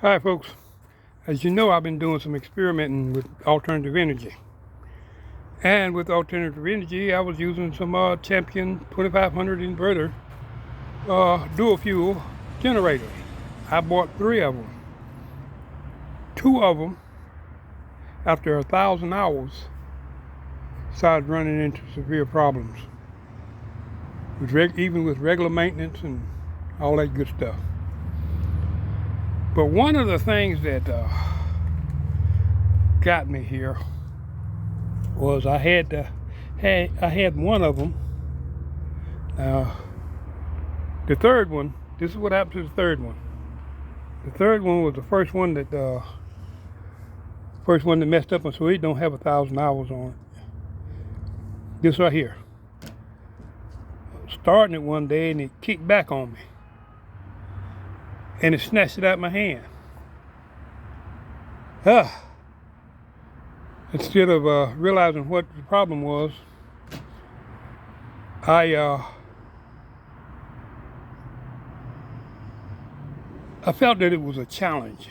Hi folks, as you know I've been doing some experimenting with alternative energy. And with alternative energy I was using some Champion 2500 inverter dual fuel generators. I bought 3 of them. 2 of them after 1,000 hours started running into severe problems. Even with regular maintenance and all that good stuff. But one of the things that got me here was I had one of them. The third one, this is what happened to the third one. The third one was the first one that messed up, and so it don't have 1,000 hours on it. This right here. Starting it one day and it kicked back on me. And it snatched it out of my hand. Instead of realizing what the problem was, I felt that it was a challenge.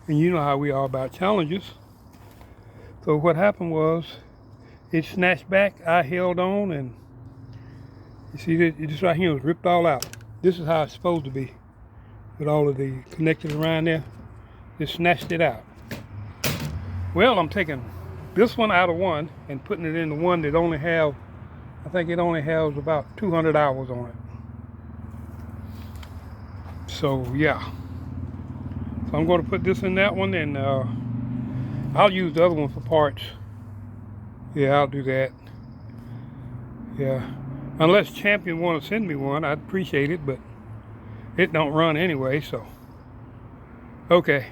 And you know how we are about challenges. So what happened was, it snatched back, I held on, and you see this right here was ripped all out. This is how it's supposed to be, with all of the connectors around there. Just snatched it out. Well, I'm taking this one out of one and putting it in the one that only have, I think it only has about 200 hours on it. So yeah. So I'm going to put this in that one, and I'll use the other one for parts. Yeah, I'll do that. Yeah. Unless Champion want to send me one, I'd appreciate it, but it don't run anyway, so. Okay.